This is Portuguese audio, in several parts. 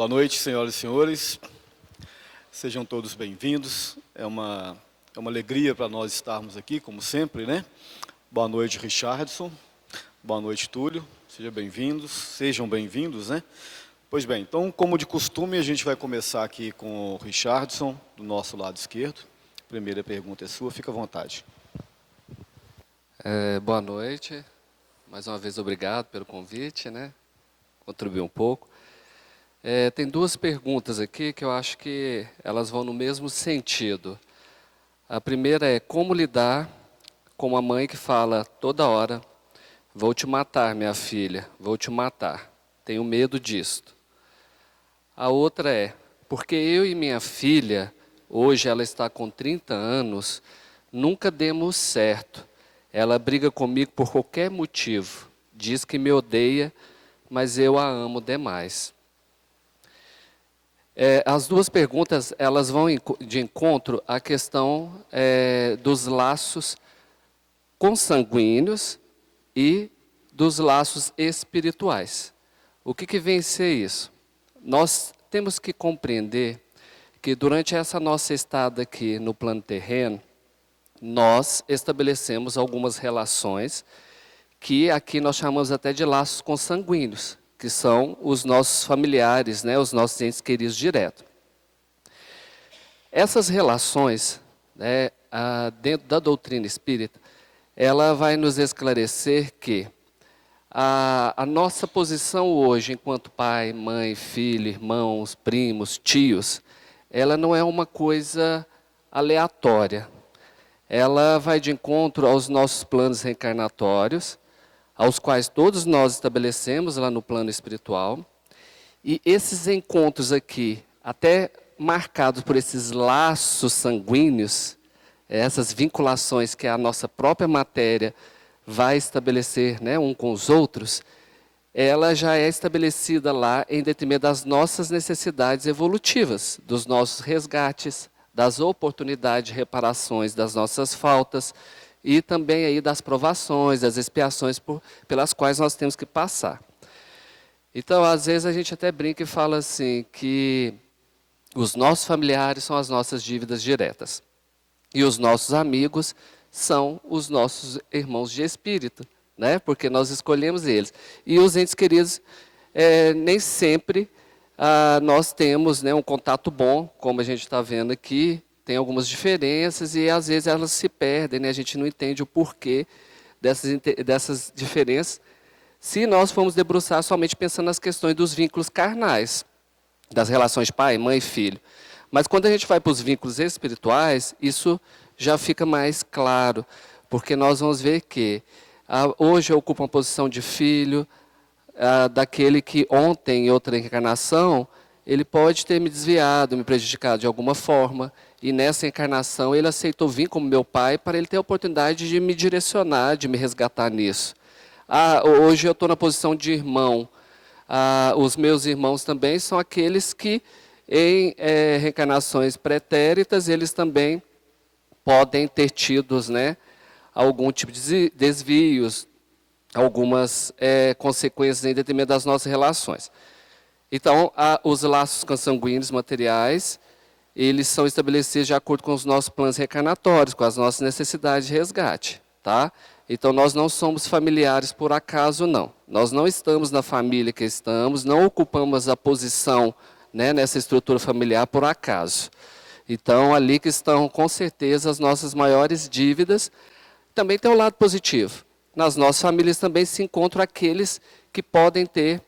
Boa noite, senhoras e senhores. Sejam todos bem-vindos. É uma alegria para nós estarmos aqui, como sempre, né? Boa noite, Richardson. Boa noite, Túlio. Sejam bem-vindos, né? Pois bem, então, como de costume, a gente vai começar aqui com o Richardson, do nosso lado esquerdo. A primeira pergunta é sua, fica à vontade. Boa noite. Mais uma vez, obrigado pelo convite, né? Contribuir um pouco. Tem duas perguntas aqui que eu acho que elas vão no mesmo sentido. A primeira é como lidar com uma mãe que fala toda hora: vou te matar, minha filha, vou te matar. Tenho medo disto. A outra é, porque eu e minha filha, hoje ela está com 30 anos, nunca demos certo. Ela briga comigo por qualquer motivo. Diz que me odeia, mas eu a amo demais. As duas perguntas, elas vão de encontro à questão dos laços consanguíneos e dos laços espirituais. O que vem a ser isso? Nós temos que compreender que durante essa nossa estada aqui no plano terreno, nós estabelecemos algumas relações que aqui nós chamamos até de laços consanguíneos, que são os nossos familiares, né, os nossos entes queridos direto. Essas relações, né, dentro da doutrina espírita, ela vai nos esclarecer que a nossa posição hoje, enquanto pai, mãe, filho, irmãos, primos, tios, ela não é uma coisa aleatória. Ela vai de encontro aos nossos planos reencarnatórios, aos quais todos nós estabelecemos lá no plano espiritual. E esses encontros aqui, até marcados por esses laços sanguíneos, essas vinculações que a nossa própria matéria vai estabelecer, né, um com os outros, ela já é estabelecida lá em detrimento das nossas necessidades evolutivas, dos nossos resgates, das oportunidades de reparações das nossas faltas e também aí das provações, das expiações pelas quais nós temos que passar. Então, às vezes a gente até brinca e fala assim que os nossos familiares são as nossas dívidas diretas e os nossos amigos são os nossos irmãos de espírito, né? Porque nós escolhemos eles. E os entes queridos, nem sempre nós temos, né, um contato bom, como a gente está vendo aqui, tem algumas diferenças e às vezes elas se perdem, né? A gente não entende o porquê dessas diferenças, se nós formos debruçar somente pensando nas questões dos vínculos carnais, das relações pai, mãe e filho. Mas quando a gente vai para os vínculos espirituais, isso já fica mais claro, porque nós vamos ver que hoje eu ocupo uma posição de filho, daquele que ontem, em outra encarnação, ele pode ter me desviado, me prejudicado de alguma forma, e nessa encarnação ele aceitou vir como meu pai para ele ter a oportunidade de me direcionar, de me resgatar nisso. Hoje eu estou na posição de irmão. Os meus irmãos também são aqueles que, em reencarnações pretéritas, eles também podem ter tido, né, algum tipo de desvios, algumas consequências em detrimento das nossas relações. Então, os laços consanguíneos materiais, eles são estabelecidos de acordo com os nossos planos reencarnatórios, com as nossas necessidades de resgate, tá? Então, nós não somos familiares por acaso, não. Nós não estamos na família que estamos, não ocupamos a posição, né, nessa estrutura familiar por acaso. Então, ali que estão, com certeza, as nossas maiores dívidas. Também tem um lado positivo. Nas nossas famílias também se encontram aqueles que podem ter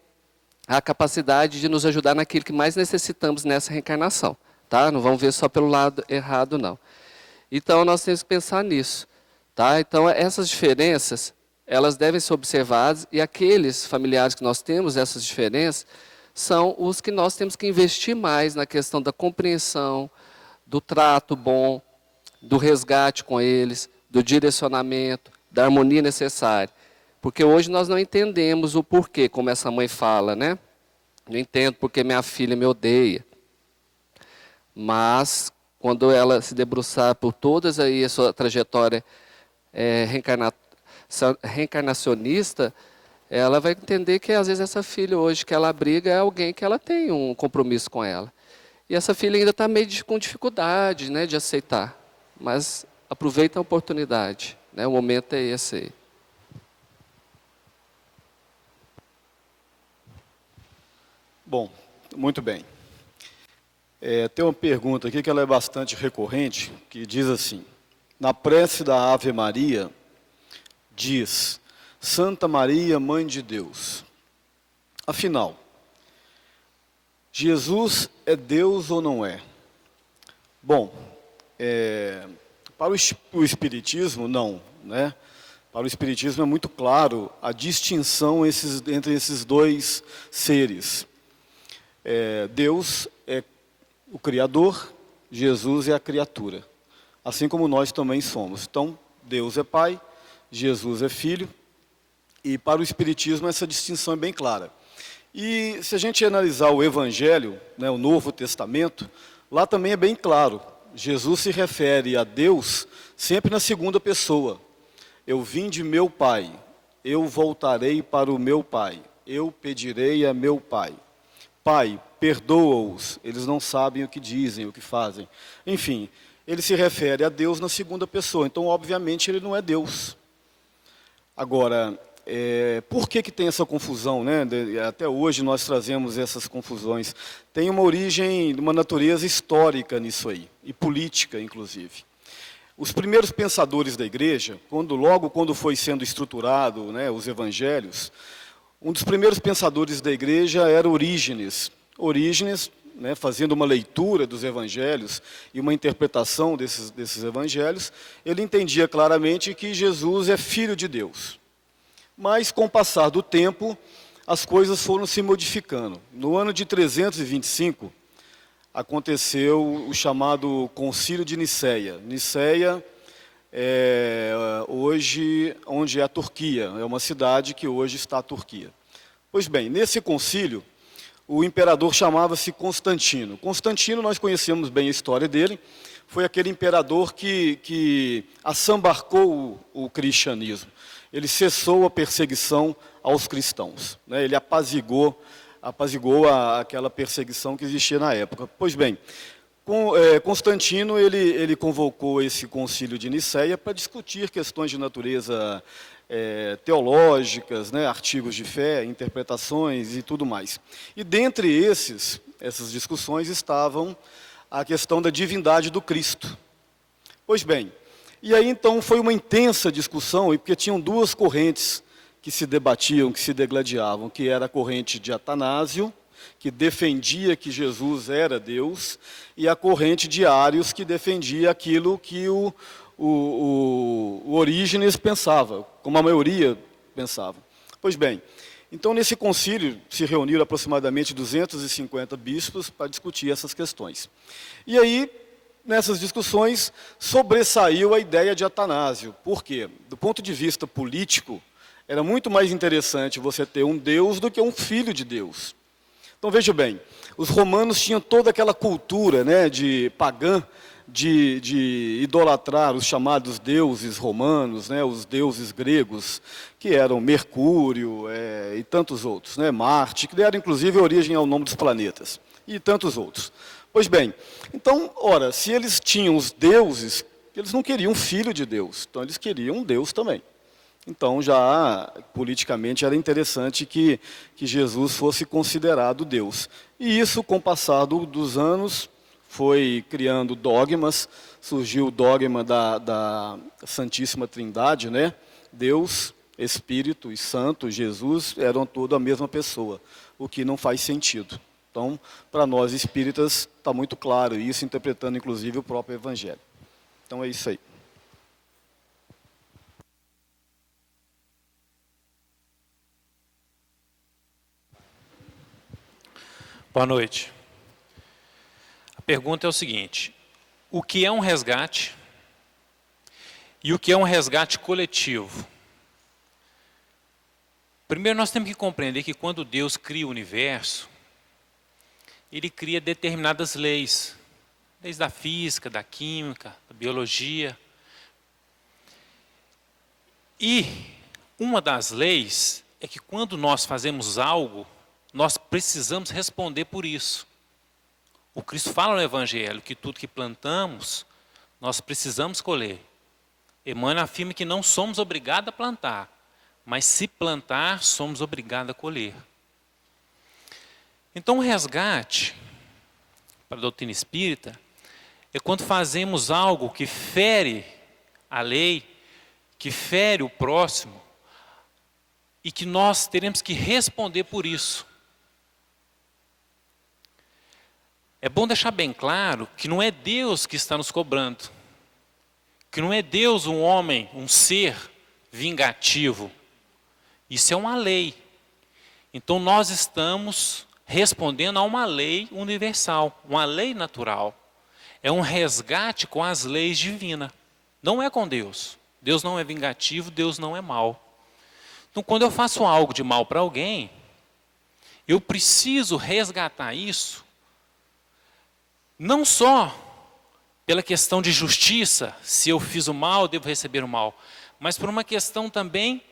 a capacidade de nos ajudar naquilo que mais necessitamos nessa reencarnação. Tá? Não vamos ver só pelo lado errado, não. Então, nós temos que pensar nisso. Tá? Então, essas diferenças, elas devem ser observadas, e aqueles familiares que nós temos essas diferenças, são os que nós temos que investir mais na questão da compreensão, do trato bom, do resgate com eles, do direcionamento, da harmonia necessária. Porque hoje nós não entendemos o porquê, como essa mãe fala, né? Não entendo porque minha filha me odeia. Mas, quando ela se debruçar por todas aí a sua trajetória reencarnacionista, ela vai entender que às vezes essa filha hoje que ela abriga é alguém que ela tem um compromisso com ela. E essa filha ainda está meio com dificuldade, né, de aceitar. Mas aproveita a oportunidade, né, o momento é esse aí. Bom, muito bem. Tem uma pergunta aqui que ela é bastante recorrente, que diz assim: na prece da Ave Maria, diz: Santa Maria, Mãe de Deus. Afinal, Jesus é Deus ou não é? Bom, para o Espiritismo, não, né? Para o Espiritismo é muito claro a distinção entre esses dois seres. Deus é o Criador, Jesus é a criatura, assim como nós também somos. Então, Deus é Pai, Jesus é Filho, e para o Espiritismo essa distinção é bem clara. E se a gente analisar o Evangelho, né, o Novo Testamento, lá também é bem claro. Jesus se refere a Deus sempre na segunda pessoa. Eu vim de meu Pai, eu voltarei para o meu Pai, eu pedirei a meu Pai. Pai, perdoa-os, eles não sabem o que dizem, o que fazem. Enfim, ele se refere a Deus na segunda pessoa, então obviamente ele não é Deus. Agora, por que tem essa confusão, né? Até hoje nós trazemos essas confusões. Tem uma origem, uma natureza histórica nisso aí, e política inclusive. Os primeiros pensadores da igreja, logo quando foi sendo estruturado, né, os evangelhos, um dos primeiros pensadores da igreja era Orígenes. Orígenes, né, fazendo uma leitura dos evangelhos e uma interpretação desses evangelhos, ele entendia claramente que Jesus é filho de Deus. Mas, com o passar do tempo, as coisas foram se modificando. No ano de 325, aconteceu o chamado Concílio de Nicéia. Nicéia é hoje onde é a Turquia, é uma cidade que hoje está a Turquia. Pois bem, nesse concílio, o imperador chamava-se Constantino. Constantino, nós conhecemos bem a história dele, foi aquele imperador que assambarcou o cristianismo. Ele cessou a perseguição aos cristãos, né? Ele apaziguou aquela perseguição que existia na época. Pois bem, Constantino ele convocou esse concílio de Nicéia para discutir questões de natureza teológicas, né, artigos de fé, interpretações e tudo mais. E dentre essas discussões estavam a questão da divindade do Cristo. Pois bem, e aí então foi uma intensa discussão, porque tinham duas correntes que se debatiam, que se degladiavam, que era a corrente de Atanásio, que defendia que Jesus era Deus, e a corrente de Ários, que defendia aquilo que o Orígenes pensava, como a maioria pensava. Pois bem, então nesse concílio se reuniram aproximadamente 250 bispos para discutir essas questões. E aí, nessas discussões, sobressaiu a ideia de Atanásio. Por quê? Do ponto de vista político, era muito mais interessante você ter um Deus do que um filho de Deus. Então veja bem, os romanos tinham toda aquela cultura, né, pagã de idolatrar os chamados deuses romanos, né, os deuses gregos, que eram Mercúrio e tantos outros, né, Marte, que deram inclusive origem ao nome dos planetas, e tantos outros. Pois bem, então, ora, se eles tinham os deuses, eles não queriam filho de Deus, então eles queriam um Deus também. Então, já politicamente era interessante que Jesus fosse considerado Deus. E isso, com o passar dos anos, foi criando dogmas, surgiu o dogma da Santíssima Trindade, né? Deus, Espírito e Santo, Jesus, eram todos a mesma pessoa, o que não faz sentido. Então, para nós espíritas, está muito claro isso, interpretando inclusive o próprio Evangelho. Então, é isso aí. Boa noite. A pergunta é o seguinte: o que é um resgate e o que é um resgate coletivo? Primeiro nós temos que compreender que quando Deus cria o universo, Ele cria determinadas leis, leis da física, da química, da biologia. E uma das leis é que quando nós fazemos algo, nós precisamos responder por isso. O Cristo fala no Evangelho que tudo que plantamos, nós precisamos colher. Emmanuel afirma que não somos obrigados a plantar, mas se plantar, somos obrigados a colher. Então o resgate, para a doutrina espírita, é quando fazemos algo que fere a lei, que fere o próximo, e que nós teremos que responder por isso. É bom deixar bem claro que não é Deus que está nos cobrando, que não é Deus um homem, um ser vingativo. Isso é uma lei. Então nós estamos respondendo a uma lei universal, uma lei natural. É um resgate com as leis divinas. Não é com Deus. Deus não é vingativo, Deus não é mau. Então, quando eu faço algo de mal para alguém, eu preciso resgatar isso, não só pela questão de justiça, se eu fiz o mal, eu devo receber o mal, mas por uma questão também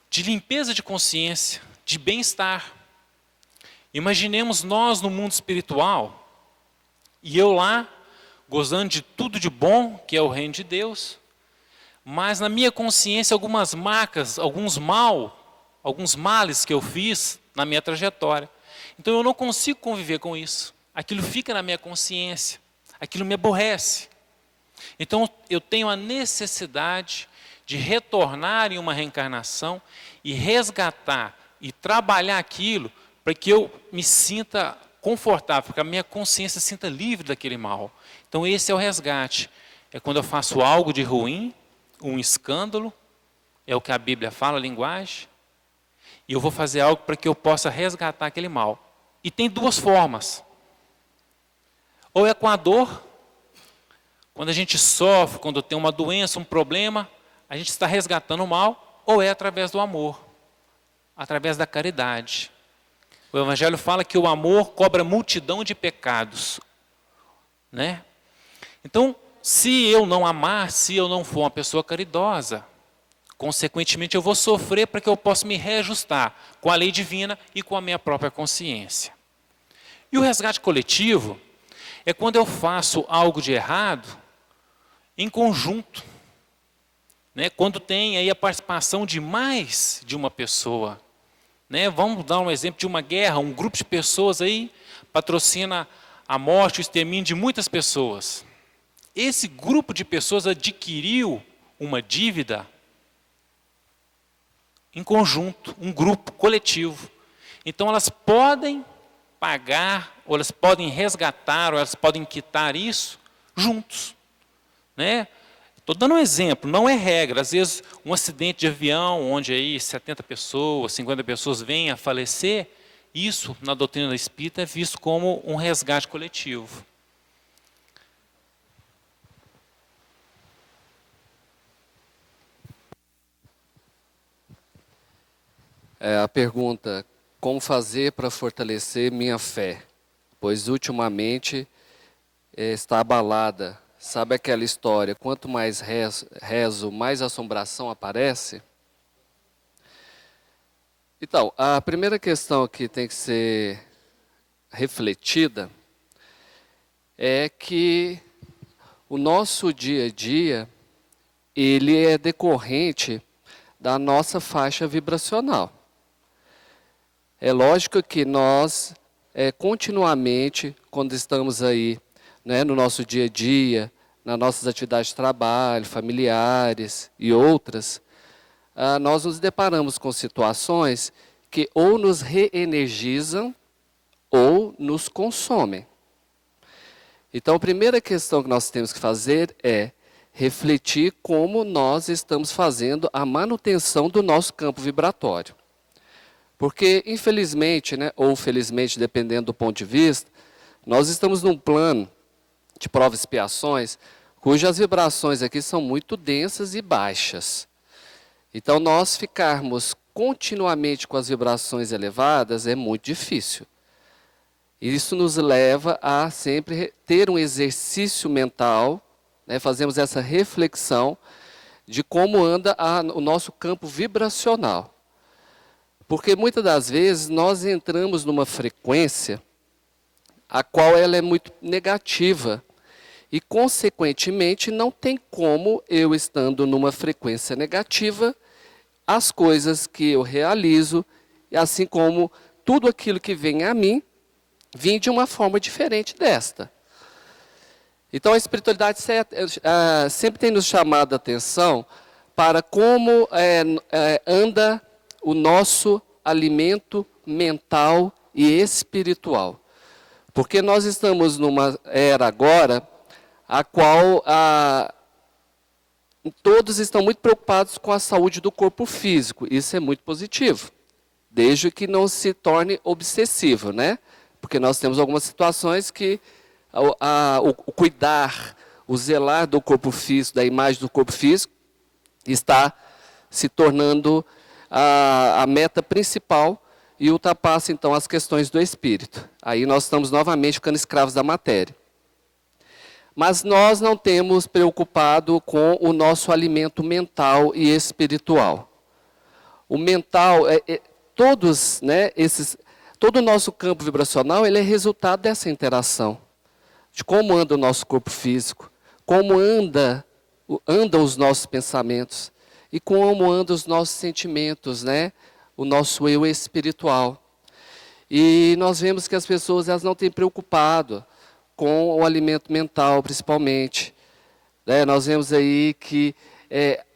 de limpeza de consciência, de bem-estar. Imaginemos nós no mundo espiritual, e eu lá, gozando de tudo de bom, que é o reino de Deus, mas na minha consciência algumas marcas, alguns males que eu fiz na minha trajetória. Então eu não consigo conviver com isso. Aquilo fica na minha consciência, aquilo me aborrece. Então eu tenho a necessidade de retornar em uma reencarnação e resgatar e trabalhar aquilo para que eu me sinta confortável, para que a minha consciência se sinta livre daquele mal. Então esse é o resgate. É quando eu faço algo de ruim, um escândalo, é o que a Bíblia fala, a linguagem, e eu vou fazer algo para que eu possa resgatar aquele mal. E tem duas formas. Ou é com a dor, quando a gente sofre, quando tem uma doença, um problema, a gente está resgatando o mal, ou é através do amor, através da caridade. O Evangelho fala que o amor cobra multidão de pecados, né? Então, se eu não amar, se eu não for uma pessoa caridosa, consequentemente eu vou sofrer para que eu possa me reajustar com a lei divina e com a minha própria consciência. E o resgate coletivo é quando eu faço algo de errado em conjunto, né? Quando tem aí a participação de mais de uma pessoa, né? Vamos dar um exemplo de uma guerra, um grupo de pessoas aí patrocina a morte, o extermínio de muitas pessoas. Esse grupo de pessoas adquiriu uma dívida em conjunto, um grupo coletivo. Então elas podem pagar, ou elas podem resgatar, ou elas podem quitar isso juntos, né? Estou dando um exemplo, não é regra. Às vezes um acidente de avião, onde aí 70 pessoas, 50 pessoas vêm a falecer, isso na doutrina espírita é visto como um resgate coletivo. A pergunta, como fazer para fortalecer minha fé? Pois ultimamente está abalada. Sabe aquela história, quanto mais rezo, mais assombração aparece? Então, a primeira questão que tem que ser refletida é que o nosso dia a dia, ele é decorrente da nossa faixa vibracional. É lógico que nós, continuamente, quando estamos aí, né, no nosso dia a dia, nas nossas atividades de trabalho, familiares e outras, nós nos deparamos com situações que ou nos reenergizam ou nos consomem. Então, a primeira questão que nós temos que fazer é refletir como nós estamos fazendo a manutenção do nosso campo vibratório. Porque, infelizmente, né, ou felizmente, dependendo do ponto de vista, nós estamos num plano de provas e expiações, cujas vibrações aqui são muito densas e baixas. Então, nós ficarmos continuamente com as vibrações elevadas é muito difícil. Isso nos leva a sempre ter um exercício mental, né, fazemos essa reflexão de como anda o nosso campo vibracional. Porque muitas das vezes nós entramos numa frequência a qual ela é muito negativa. E, consequentemente, não tem como eu, estando numa frequência negativa, as coisas que eu realizo, assim como tudo aquilo que vem a mim, vem de uma forma diferente desta. Então, a espiritualidade sempre tem nos chamado a atenção para como anda o nosso alimento mental e espiritual. Porque nós estamos numa era agora a qual todos estão muito preocupados com a saúde do corpo físico. Isso é muito positivo, desde que não se torne obsessivo, né? Porque nós temos algumas situações que o cuidar, o zelar do corpo físico, da imagem do corpo físico, está se tornando a meta principal e ultrapassa, então, as questões do espírito. Aí nós estamos novamente ficando escravos da matéria. Mas nós não temos preocupado com o nosso alimento mental e espiritual. O mental, todo o nosso campo vibracional, ele é resultado dessa interação. De como anda o nosso corpo físico, como andam os nossos pensamentos e como andam os nossos sentimentos, né? O nosso eu espiritual. E nós vemos que as pessoas elas não têm preocupado com o alimento mental, principalmente. Nós vemos aí que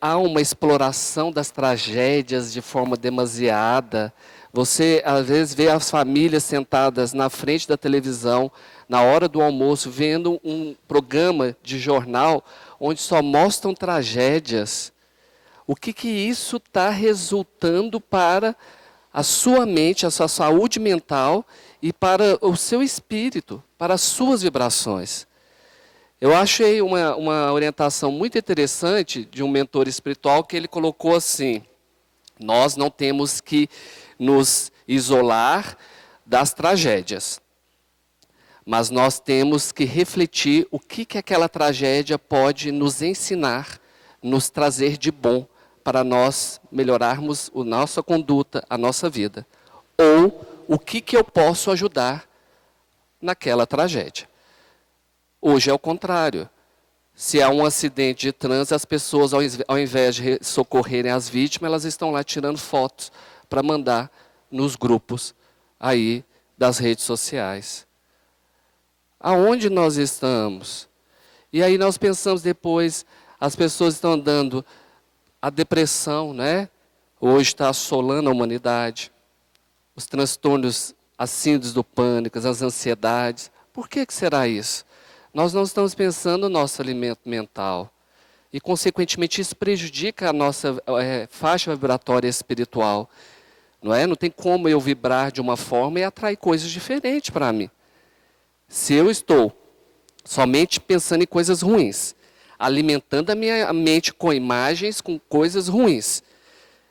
há uma exploração das tragédias de forma demasiada. Você, às vezes, vê as famílias sentadas na frente da televisão, na hora do almoço, vendo um programa de jornal onde só mostram tragédias. O que isso está resultando para a sua mente, a sua saúde mental e para o seu espírito, para as suas vibrações? Eu achei uma orientação muito interessante de um mentor espiritual que ele colocou assim: nós não temos que nos isolar das tragédias, mas nós temos que refletir o que aquela tragédia pode nos ensinar, nos trazer de bom, para nós melhorarmos a nossa conduta, a nossa vida. Ou o que eu posso ajudar naquela tragédia. Hoje é o contrário. Se há um acidente de trânsito, as pessoas, ao invés de socorrerem as vítimas, elas estão lá tirando fotos para mandar nos grupos aí das redes sociais. Aonde nós estamos? E aí nós pensamos depois, as pessoas estão andando, a depressão, né? Hoje está assolando a humanidade. Os transtornos, as síndromes do pânico, as ansiedades. Por que será isso? Nós não estamos pensando no nosso alimento mental. E, consequentemente, isso prejudica a nossa faixa vibratória espiritual. Não é? Não tem como eu vibrar de uma forma e atrair coisas diferentes para mim. Se eu estou somente pensando em coisas ruins, alimentando a minha mente com imagens, com coisas ruins,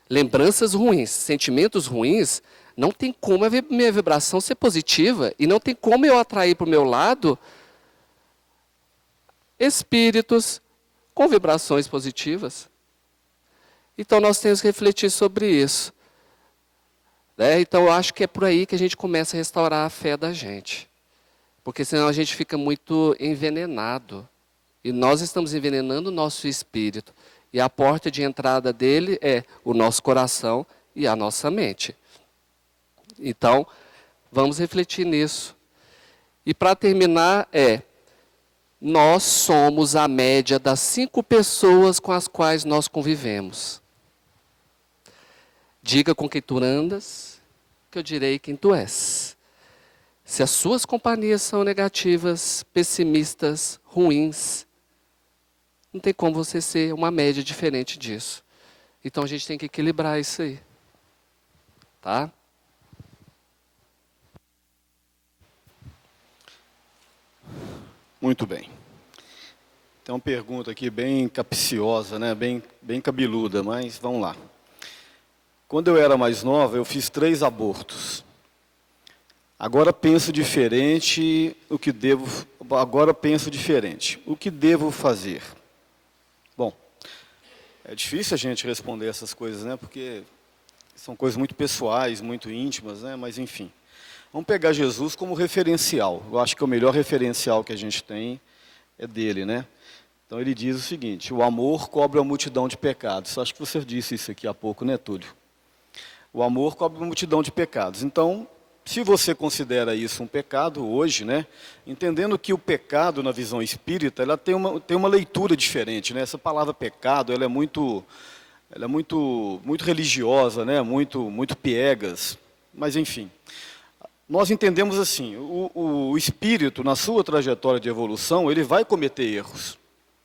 lembranças ruins, sentimentos ruins, não tem como a minha vibração ser positiva e não tem como eu atrair para o meu lado espíritos com vibrações positivas. Então nós temos que refletir sobre isso. Então eu acho que é por aí que a gente começa a restaurar a fé da gente. Porque senão a gente fica muito envenenado. E nós estamos envenenando o nosso espírito. E a porta de entrada dele é o nosso coração e a nossa mente. Então, vamos refletir nisso. E para terminar nós somos a média das 5 pessoas com as quais nós convivemos. Diga com quem tu andas, que eu direi quem tu és. Se as suas companhias são negativas, pessimistas, ruins, não tem como você ser uma média diferente disso. Então a gente tem que equilibrar isso aí. Tá? Muito bem. Tem uma pergunta aqui bem capciosa, né? bem cabeluda, mas vamos lá. Quando eu era mais nova, eu fiz 3 abortos. Agora penso diferente, agora penso diferente. O que devo fazer? Bom, é difícil a gente responder essas coisas, né? Porque são coisas muito pessoais, muito íntimas, né? Mas enfim. Vamos pegar Jesus como referencial. Eu acho que o melhor referencial que a gente tem é dele, né? Então ele diz o seguinte: o amor cobre a multidão de pecados. Acho que você disse isso aqui há pouco, né, Túlio? O amor cobre a multidão de pecados. Então, se você considera isso um pecado hoje, né, entendendo que o pecado na visão espírita, ela tem uma leitura diferente, né? Essa palavra pecado, ela é muito religiosa, né? Muito piegas. Mas enfim, nós entendemos assim: o espírito, na sua trajetória de evolução, ele vai cometer erros,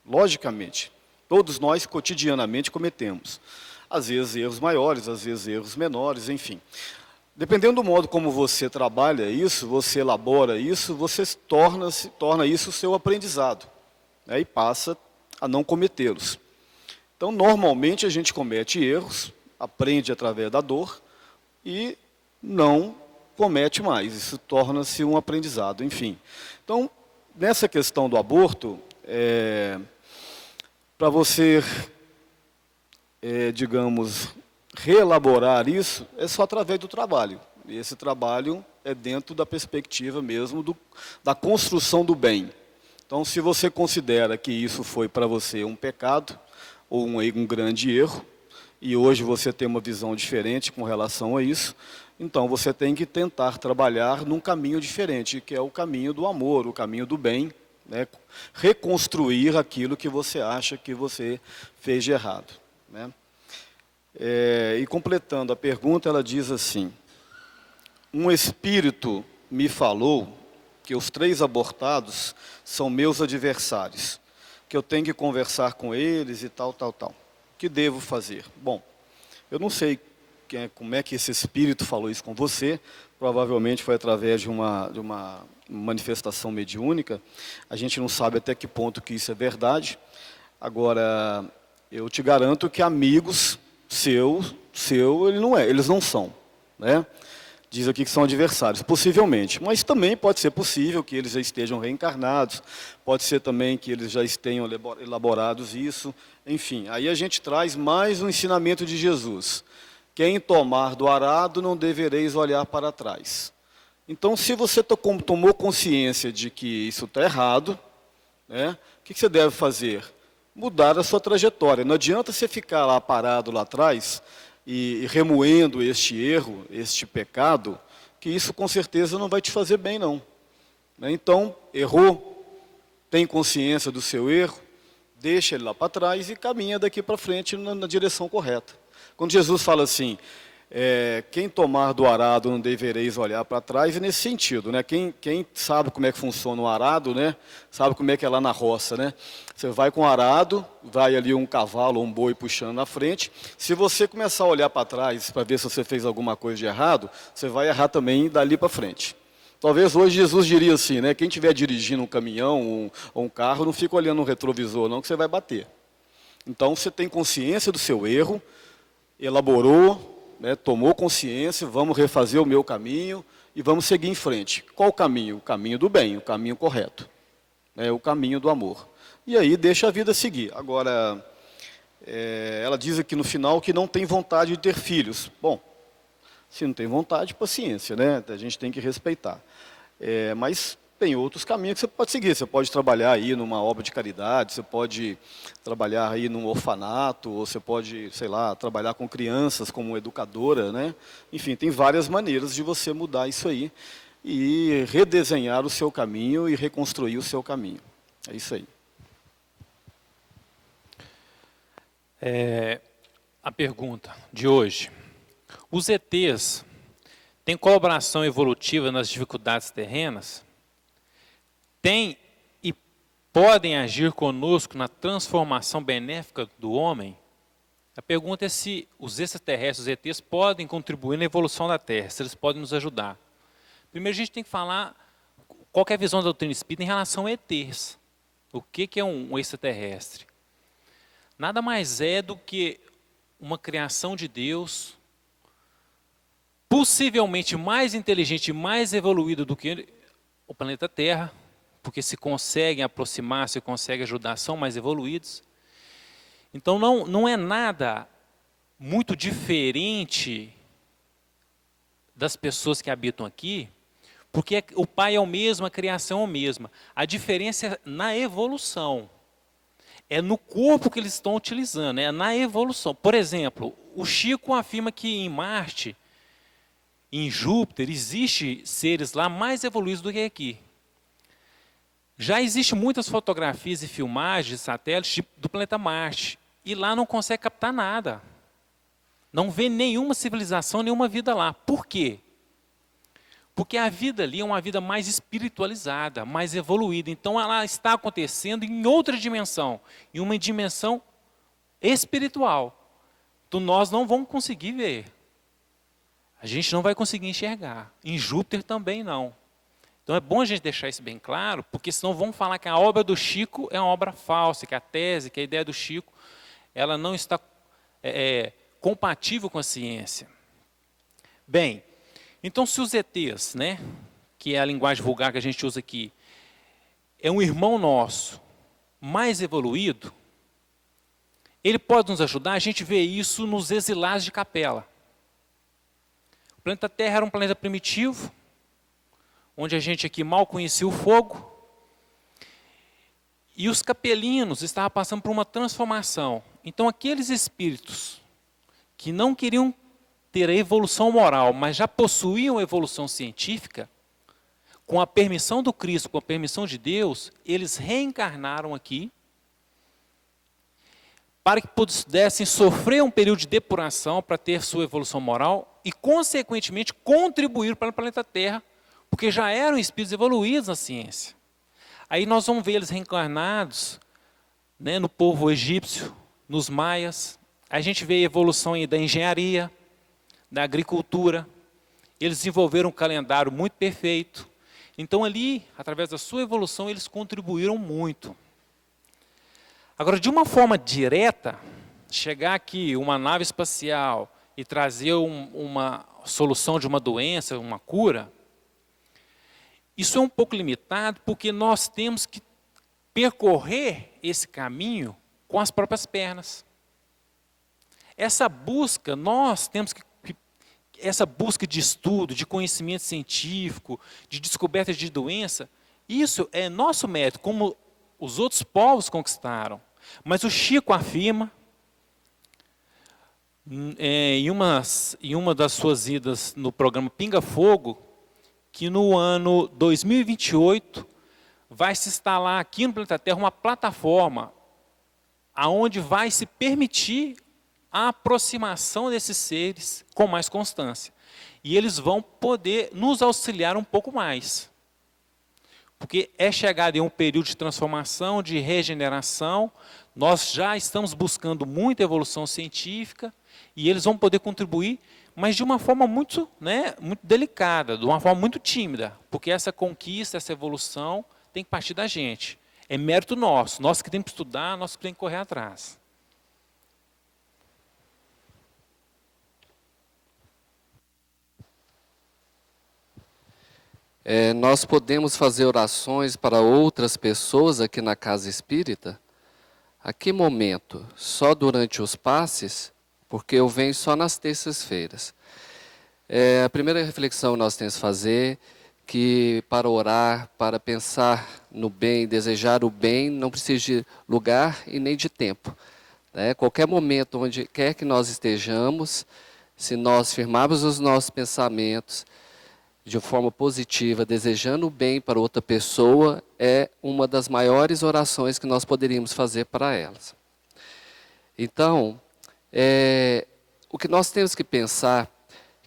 logicamente. Todos nós cotidianamente cometemos. Às vezes erros maiores, às vezes erros menores, enfim. Dependendo do modo como você trabalha isso, você elabora isso, você torna isso o seu aprendizado, né, e passa a não cometê-los. Então, normalmente a gente comete erros, aprende através da dor e não comete mais. Isso torna-se um aprendizado, enfim. Então, nessa questão do aborto, para você, digamos, reelaborar isso, é só através do trabalho. E esse trabalho é dentro da perspectiva mesmo da construção do bem. Então, se você considera que isso foi para você um pecado, ou um grande erro, e hoje você tem uma visão diferente com relação a isso, então você tem que tentar trabalhar num caminho diferente, que é o caminho do amor, o caminho do bem, né? Reconstruir aquilo que você acha que você fez de errado, né? E completando a pergunta, ela diz assim: um espírito me falou que os 3 abortados são meus adversários, que eu tenho que conversar com eles e tal. O que devo fazer? Bom, eu não sei como é que esse espírito falou isso com você, provavelmente foi através de uma manifestação mediúnica, a gente não sabe até que ponto que isso é verdade. Agora, eu te garanto que amigos eles não são, né? Diz aqui que são adversários, possivelmente, mas também pode ser possível que eles já estejam reencarnados, pode ser também que eles já tenham elaborados isso, enfim. Aí a gente traz mais um ensinamento de Jesus: quem tomar do arado não devereis olhar para trás. Então, se você tomou consciência de que isso está errado, né, o que você deve fazer? Mudar a sua trajetória. Não adianta você ficar lá parado lá atrás e remoendo este erro, este pecado, que isso com certeza não vai te fazer bem, não. Então, errou, tem consciência do seu erro, deixa ele lá para trás e caminha daqui para frente na direção correta. Quando Jesus fala assim, quem tomar do arado não devereis olhar para trás, é nesse sentido, né? Quem sabe como é que funciona o arado, né? Sabe como é que é lá na roça, né? Você vai com o arado, vai ali um cavalo ou um boi puxando na frente. Se você começar a olhar para trás para ver se você fez alguma coisa de errado, você vai errar também dali para frente. Talvez hoje Jesus diria assim, né? Quem estiver dirigindo um caminhão ou um carro, não fica olhando no retrovisor não, que você vai bater. Então você tem consciência do seu erro, elaborou, né, tomou consciência, vamos refazer o meu caminho e vamos seguir em frente. Qual o caminho? O caminho do bem, o caminho correto, né, o caminho do amor. E aí deixa a vida seguir. Agora, ela diz aqui no final que não tem vontade de ter filhos. Bom, se não tem vontade, paciência, né? A gente tem que respeitar. Mas tem outros caminhos que você pode seguir. Você pode trabalhar aí numa obra de caridade, você pode trabalhar aí num orfanato, ou você pode, sei lá, trabalhar com crianças como educadora, né? Enfim, tem várias maneiras de você mudar isso aí e redesenhar o seu caminho e reconstruir o seu caminho. É isso aí. A pergunta de hoje: os ETs têm colaboração evolutiva nas dificuldades terrenas? Têm e podem agir conosco na transformação benéfica do homem? A pergunta é se os extraterrestres, os ETs, podem contribuir na evolução da Terra, se eles podem nos ajudar. Primeiro a gente tem que falar qual que é a visão da doutrina espírita em relação a ETs. O que é um extraterrestre? Nada mais é do que uma criação de Deus, possivelmente mais inteligente e mais evoluído do que o planeta Terra, porque se conseguem aproximar, se conseguem ajudar, são mais evoluídos. Então não é nada muito diferente das pessoas que habitam aqui, porque o Pai é o mesmo, a criação é a mesma. A diferença é na evolução. É no corpo que eles estão utilizando, é na evolução. Por exemplo, o Chico afirma que em Marte, em Júpiter, existem seres lá mais evoluídos do que aqui. Já existem muitas fotografias e filmagens de satélites do planeta Marte, e lá não consegue captar nada. Não vê nenhuma civilização, nenhuma vida lá. Por quê? Porque a vida ali é uma vida mais espiritualizada, mais evoluída. Então ela está acontecendo em outra dimensão, em uma dimensão espiritual. Então nós não vamos conseguir ver. A gente não vai conseguir enxergar. Em Júpiter também não. Então é bom a gente deixar isso bem claro, porque senão vão falar que a obra do Chico é uma obra falsa, que a tese, que a ideia do Chico, ela não está compatível com a ciência. Bem, então se os ETs, né, que é a linguagem vulgar que a gente usa aqui, é um irmão nosso mais evoluído, ele pode nos ajudar. A gente vê isso nos exilados de Capela. O planeta Terra era um planeta primitivo, onde a gente aqui mal conhecia o fogo, e os capelinos estavam passando por uma transformação. Então aqueles espíritos que não queriam ter a evolução moral, mas já possuíam a evolução científica, com a permissão do Cristo, com a permissão de Deus, eles reencarnaram aqui, para que pudessem sofrer um período de depuração para ter sua evolução moral e, consequentemente, contribuir para o planeta Terra, porque já eram espíritos evoluídos na ciência. Aí nós vamos ver eles reencarnados, né, no povo egípcio, nos maias. A gente vê a evolução da engenharia, da agricultura. Eles desenvolveram um calendário muito perfeito. Então ali, através da sua evolução, eles contribuíram muito. Agora, de uma forma direta, chegar aqui uma nave espacial e trazer uma solução de uma doença, uma cura, isso é um pouco limitado, porque nós temos que percorrer esse caminho com as próprias pernas. Essa busca, nós temos que essa busca de estudo, de conhecimento científico, de descoberta de doença, isso é nosso mérito, como os outros povos conquistaram. Mas o Chico afirma, em uma das suas idas no programa Pinga Fogo, que no ano 2028 vai se instalar aqui no planeta Terra uma plataforma aonde vai se permitir a aproximação desses seres com mais constância. E eles vão poder nos auxiliar um pouco mais. Porque é chegado em um período de transformação, de regeneração, nós já estamos buscando muita evolução científica, e eles vão poder contribuir, mas de uma forma muito, muito delicada, de uma forma muito tímida, porque essa conquista, essa evolução, tem que partir da gente. É mérito nosso, nós que temos que estudar, nós que temos que correr atrás. Nós podemos fazer orações para outras pessoas aqui na Casa Espírita? A que momento? Só durante os passes? Porque eu venho só nas terças-feiras. A primeira reflexão que nós temos que fazer, que para orar, para pensar no bem, desejar o bem, não precisa de lugar e nem de tempo. Qualquer momento, onde quer que nós estejamos, se nós firmarmos os nossos pensamentos de forma positiva, desejando o bem para outra pessoa, é uma das maiores orações que nós poderíamos fazer para elas. Então, o que nós temos que pensar,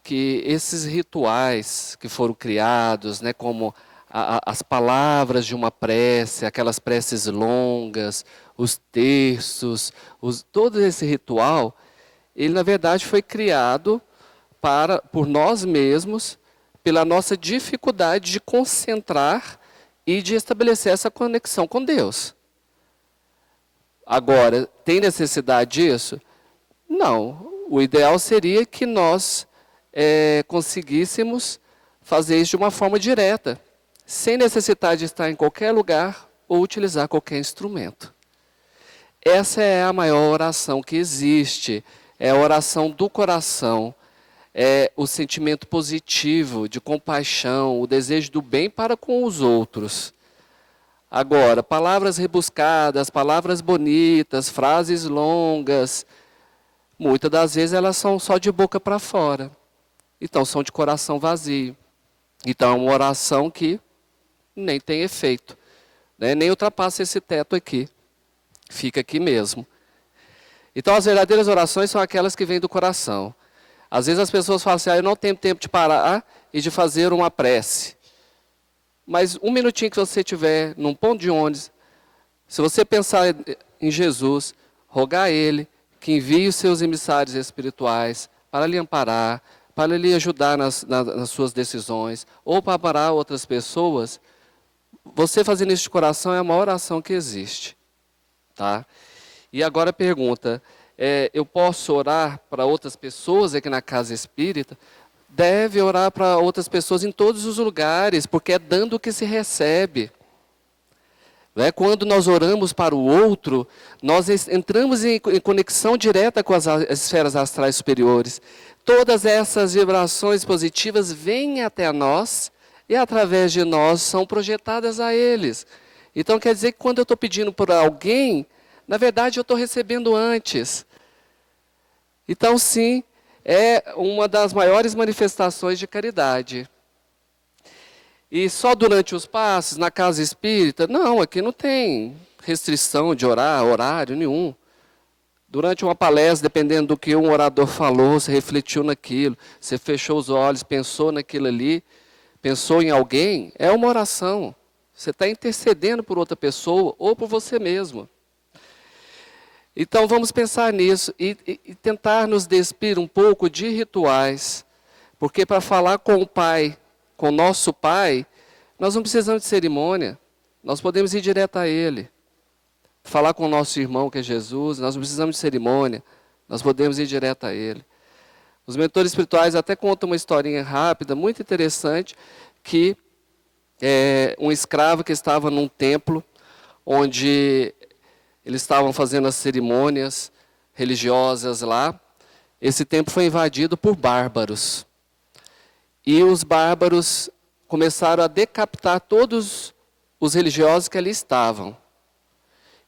que esses rituais que foram criados, como as palavras de uma prece, aquelas preces longas, os terços, todo esse ritual, ele na verdade foi criado por nós mesmos, pela nossa dificuldade de concentrar e de estabelecer essa conexão com Deus. Agora, tem necessidade disso? Não. O ideal seria que nós conseguíssemos fazer isso de uma forma direta, sem necessidade de estar em qualquer lugar ou utilizar qualquer instrumento. Essa é a maior oração que existe, é a oração do coração, é o sentimento positivo, de compaixão, o desejo do bem para com os outros. Agora, palavras rebuscadas, palavras bonitas, frases longas, muitas das vezes elas são só de boca para fora. Então, são de coração vazio. Então, é uma oração que nem tem efeito, né? Nem ultrapassa esse teto aqui. Fica aqui mesmo. Então, as verdadeiras orações são aquelas que vêm do coração. Às vezes as pessoas falam assim, eu não tenho tempo de parar e de fazer uma prece. Mas um minutinho que você tiver num ponto de ônibus, se você pensar em Jesus, rogar a Ele que envie os seus emissários espirituais para lhe amparar, para lhe ajudar nas suas decisões, ou para amparar outras pessoas, você fazendo isso de coração é a maior oração que existe. Tá? E agora a pergunta, eu posso orar para outras pessoas aqui na casa espírita? Deve orar para outras pessoas em todos os lugares, porque é dando que se recebe. Quando nós oramos para o outro, nós entramos em conexão direta com as esferas astrais superiores. Todas essas vibrações positivas vêm até nós e através de nós são projetadas a eles. Então quer dizer que quando eu estou pedindo por alguém, na verdade eu estou recebendo antes. Então sim, é uma das maiores manifestações de caridade. E só durante os passos, na casa espírita? Não, aqui não tem restrição de orar, horário nenhum. Durante uma palestra, dependendo do que um orador falou, você refletiu naquilo, você fechou os olhos, pensou naquilo ali, pensou em alguém, é uma oração. Você está intercedendo por outra pessoa ou por você mesmo. Então vamos pensar nisso e tentar nos despir um pouco de rituais, porque para falar com o Pai, com o nosso Pai, nós não precisamos de cerimônia, nós podemos ir direto a Ele. Falar com o nosso irmão que é Jesus, nós não precisamos de cerimônia, nós podemos ir direto a Ele. Os mentores espirituais até contam uma historinha rápida, muito interessante, que um escravo que estava num templo, onde eles estavam fazendo as cerimônias religiosas lá. Esse templo foi invadido por bárbaros. E os bárbaros começaram a decapitar todos os religiosos que ali estavam.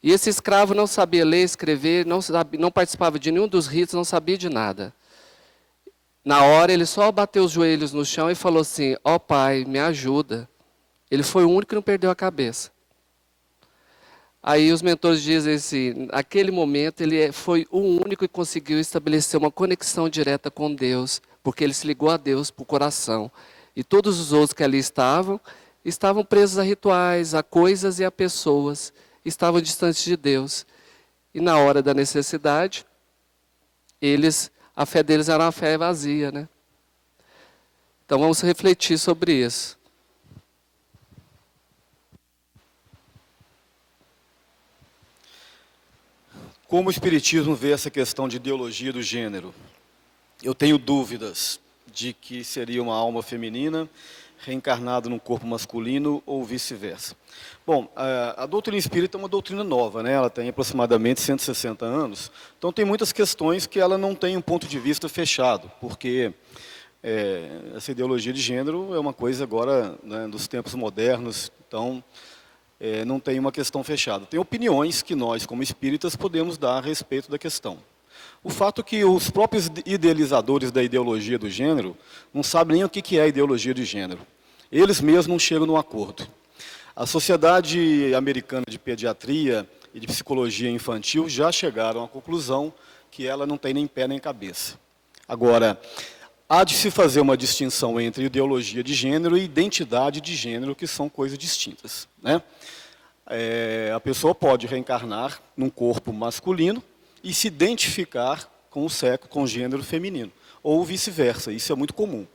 E esse escravo não sabia ler, escrever, não participava de nenhum dos ritos, não sabia de nada. Na hora ele só bateu os joelhos no chão e falou assim, ó Pai, me ajuda. Ele foi o único que não perdeu a cabeça. Aí os mentores dizem assim, naquele momento ele foi o único que conseguiu estabelecer uma conexão direta com Deus, porque ele se ligou a Deus por coração. E todos os outros que ali estavam presos a rituais, a coisas e a pessoas, estavam distantes de Deus. E na hora da necessidade, a fé deles era uma fé vazia, né? Então vamos refletir sobre isso. Como o Espiritismo vê essa questão de ideologia do gênero? Eu tenho dúvidas de que seria uma alma feminina reencarnada num corpo masculino ou vice-versa. Bom, a doutrina espírita é uma doutrina nova, né? Ela tem aproximadamente 160 anos, então tem muitas questões que ela não tem um ponto de vista fechado, porque essa ideologia de gênero é uma coisa agora, né, dos tempos modernos, então não tem uma questão fechada. Tem opiniões que nós, como espíritas, podemos dar a respeito da questão. O fato é que os próprios idealizadores da ideologia do gênero não sabem nem o que é a ideologia de gênero. Eles mesmos não chegam num acordo. A Sociedade Americana de Pediatria e de Psicologia Infantil já chegaram à conclusão que ela não tem nem pé nem cabeça. Agora, há de se fazer uma distinção entre ideologia de gênero e identidade de gênero, que são coisas distintas, né? A pessoa pode reencarnar num corpo masculino e se identificar com o sexo, com o gênero feminino, ou vice-versa, isso é muito comum.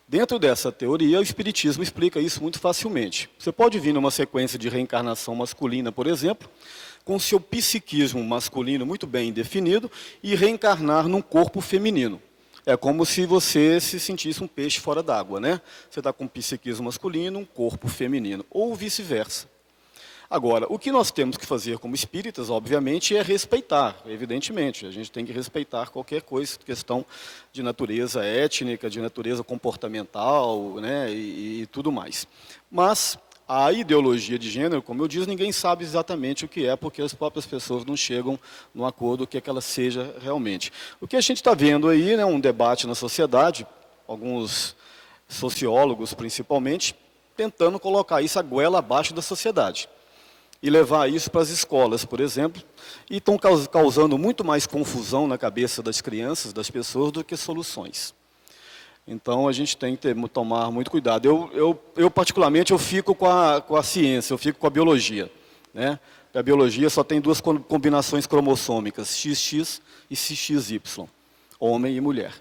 Dentro dessa teoria, o Espiritismo explica isso muito facilmente. Você pode vir numa sequência de reencarnação masculina, por exemplo, com seu psiquismo masculino muito bem definido e reencarnar num corpo feminino. É como se você se sentisse um peixe fora d'água, né? Você está com um psiquismo masculino, um corpo feminino, ou vice-versa. Agora, o que nós temos que fazer como espíritas, obviamente, é respeitar, evidentemente. A gente tem que respeitar qualquer coisa, questão de natureza étnica, de natureza comportamental, né, e tudo mais. Mas a ideologia de gênero, como eu disse, ninguém sabe exatamente o que é, porque as próprias pessoas não chegam no acordo o que é que ela seja realmente. O que a gente está vendo aí, né, um debate na sociedade, alguns sociólogos principalmente, tentando colocar isso a goela abaixo da sociedade e levar isso para as escolas, por exemplo, e estão causando muito mais confusão na cabeça das crianças, das pessoas, do que soluções. Então, a gente tem que tomar muito cuidado. Eu particularmente, eu fico com a ciência, eu fico com a biologia, né? A biologia só tem duas combinações cromossômicas, XX e XY, homem e mulher.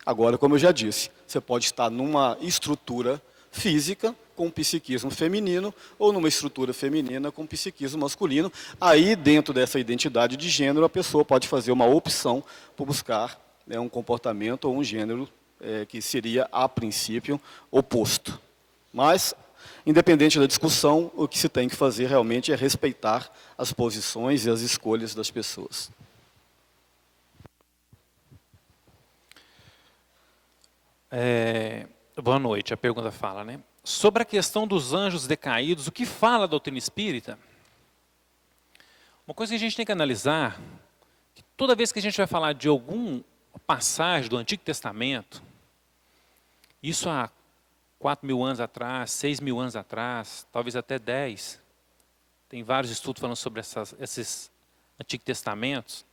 Agora, como eu já disse, você pode estar numa estrutura física com psiquismo feminino ou numa estrutura feminina com psiquismo masculino. Aí, dentro dessa identidade de gênero, a pessoa pode fazer uma opção por buscar, né, um comportamento ou um gênero que seria, a princípio, oposto. Mas, independente da discussão, o que se tem que fazer realmente é respeitar as posições e as escolhas das pessoas. Boa noite, a pergunta fala, né? Sobre a questão dos anjos decaídos, o que fala a doutrina espírita? Uma coisa que a gente tem que analisar, que toda vez que a gente vai falar de alguma passagem do Antigo Testamento, isso há 4.000 anos atrás, 6.000 anos atrás, talvez até 10, tem vários estudos falando sobre esses Antigos Testamentos,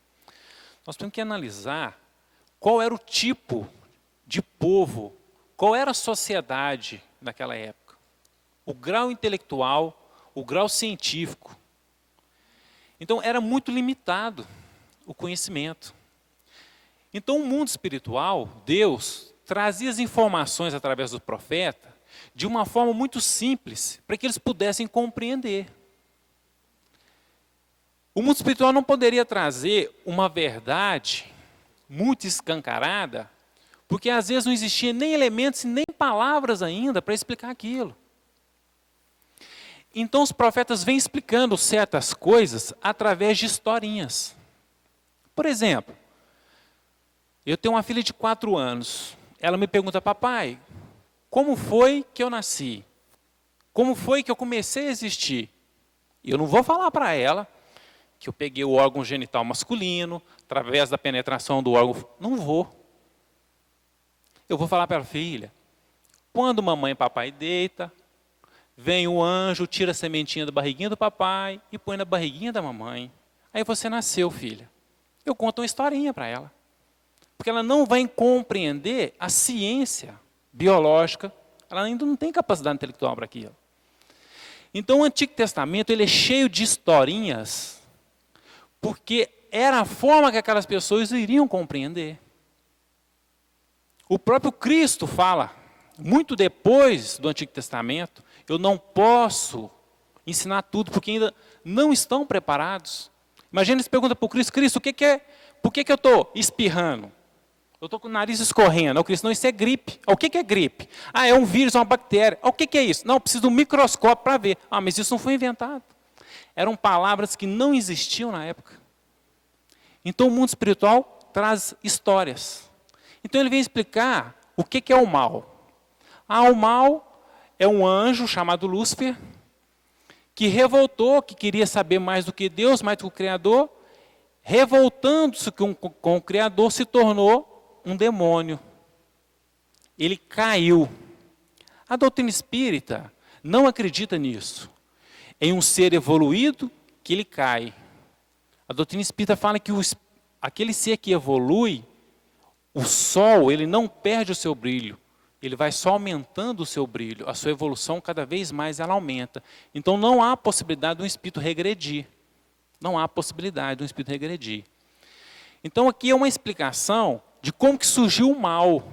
nós temos que analisar qual era o tipo de povo, qual era a sociedade naquela época, o grau intelectual, o grau científico. Então, era muito limitado o conhecimento. Então, o mundo espiritual, Deus, trazia as informações através do profeta de uma forma muito simples, para que eles pudessem compreender. O mundo espiritual não poderia trazer uma verdade muito escancarada, porque às vezes não existia nem elementos, nem palavras ainda para explicar aquilo. Então os profetas vêm explicando certas coisas através de historinhas. Por exemplo, eu tenho uma filha de 4 anos. Ela me pergunta: papai, como foi que eu nasci? Como foi que eu comecei a existir? E eu não vou falar para ela que eu peguei o órgão genital masculino, através da penetração do órgão... Não vou. Eu vou falar para ela: filha, quando mamãe e papai deita, vem o anjo, tira a sementinha da barriguinha do papai e põe na barriguinha da mamãe. Aí você nasceu, filha. Eu conto uma historinha para ela. Porque ela não vai compreender a ciência biológica, ela ainda não tem capacidade intelectual para aquilo. Então o Antigo Testamento ele é cheio de historinhas, porque era a forma que aquelas pessoas iriam compreender. O próprio Cristo fala, muito depois do Antigo Testamento, eu não posso ensinar tudo, porque ainda não estão preparados. Imagina, eles perguntam para o Cristo: Cristo, por que eu estou espirrando? Eu estou com o nariz escorrendo. O Cristo: não, isso é gripe. O que é gripe? Ah, é um vírus, uma bactéria. O que é isso? Não, preciso de um microscópio para ver. Ah, mas isso não foi inventado. Eram palavras que não existiam na época. Então o mundo espiritual traz histórias. Então ele vem explicar o que é o mal. Ah, o mal é um anjo chamado Lúcifer, que revoltou, que queria saber mais do que Deus, mais do que o Criador, revoltando-se com o Criador, se tornou um demônio. Ele caiu. A doutrina espírita não acredita nisso. Em um ser evoluído, que ele cai. A doutrina espírita fala que aquele ser que evolui, o sol, ele não perde o seu brilho, ele vai só aumentando o seu brilho, a sua evolução cada vez mais ela aumenta. Então não há possibilidade de um espírito regredir. Não há possibilidade de um espírito regredir. Então aqui é uma explicação de como que surgiu o mal.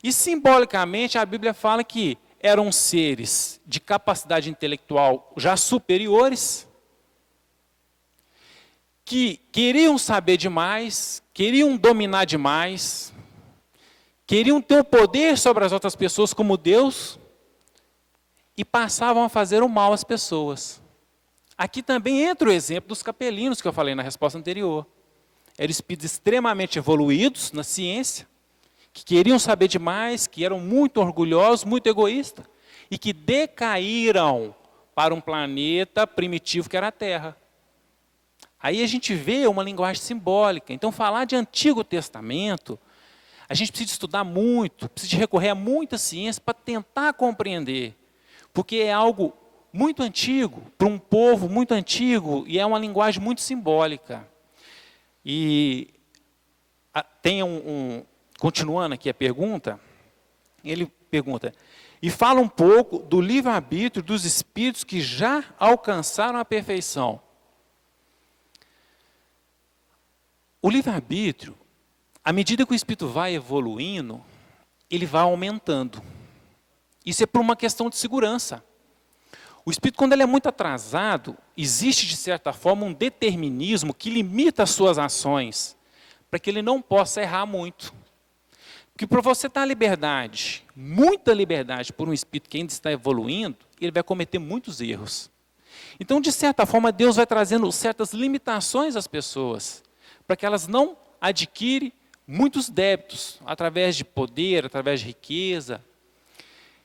E simbolicamente a Bíblia fala que eram seres de capacidade intelectual já superiores, que queriam saber demais, queriam dominar demais, queriam ter o poder sobre as outras pessoas como Deus, e passavam a fazer o mal às pessoas. aqui também entra o exemplo dos capelinos que eu falei na resposta anterior. Eram espíritos extremamente evoluídos na ciência, que queriam saber demais, que eram muito orgulhosos, muito egoístas, e que decaíram para um planeta primitivo que era a Terra. Aí a gente vê uma linguagem simbólica. Então, falar de Antigo Testamento, a gente precisa estudar muito, precisa recorrer a muita ciência para tentar compreender, porque é algo muito antigo, para um povo muito antigo, e é uma linguagem muito simbólica. E tem continuando aqui a pergunta, ele pergunta, e fala um pouco do livre-arbítrio dos espíritos que já alcançaram a perfeição. O livre-arbítrio, à medida que o espírito vai evoluindo, ele vai aumentando. Isso é por uma questão de segurança. O espírito, quando ele é muito atrasado, existe, de certa forma, um determinismo que limita as suas ações, para que ele não possa errar muito. Porque para você dar liberdade, muita liberdade por um espírito que ainda está evoluindo, ele vai cometer muitos erros. Então, de certa forma, Deus vai trazendo certas limitações às pessoas, para que elas não adquirem muitos débitos, através de poder, através de riqueza.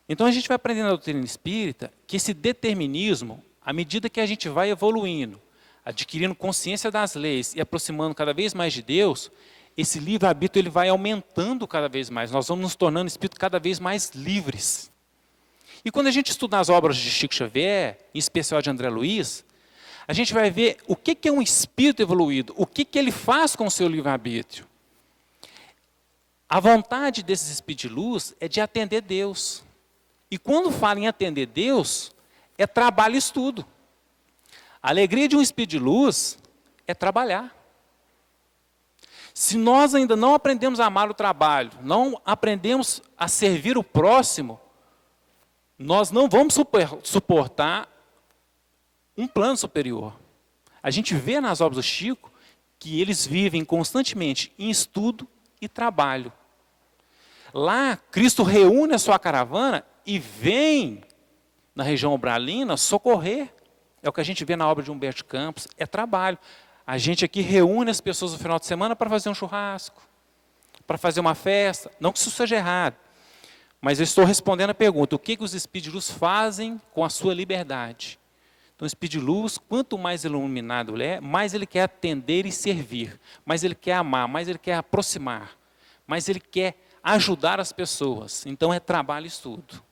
Então, a gente vai aprendendo na doutrina espírita que esse determinismo, à medida que a gente vai evoluindo, adquirindo consciência das leis e aproximando cada vez mais de Deus, esse livre-arbítrio ele vai aumentando cada vez mais. Nós vamos nos tornando espíritos cada vez mais livres. E quando a gente estuda as obras de Chico Xavier, em especial de André Luiz, a gente vai ver o que é um espírito evoluído, o que ele faz com o seu livre-arbítrio. A vontade desses espíritos de luz é de atender Deus. E quando fala em atender Deus, é trabalho e estudo. A alegria de um espírito de luz é trabalhar. Se nós ainda não aprendemos a amar o trabalho, não aprendemos a servir o próximo, nós não vamos suportar um plano superior. A gente vê nas obras do Chico que eles vivem constantemente em estudo e trabalho. Lá, Cristo reúne a sua caravana e vem na região umbralina socorrer. É o que a gente vê na obra de Humberto Campos, é trabalho. A gente aqui reúne as pessoas no final de semana para fazer um churrasco, para fazer uma festa. Não que isso seja errado, mas eu estou respondendo a pergunta, o que os espíritos de luz fazem com a sua liberdade? Então, o espírito de luz, quanto mais iluminado ele é, mais ele quer atender e servir, mais ele quer amar, mais ele quer aproximar, mais ele quer ajudar as pessoas. Então, é trabalho e estudo.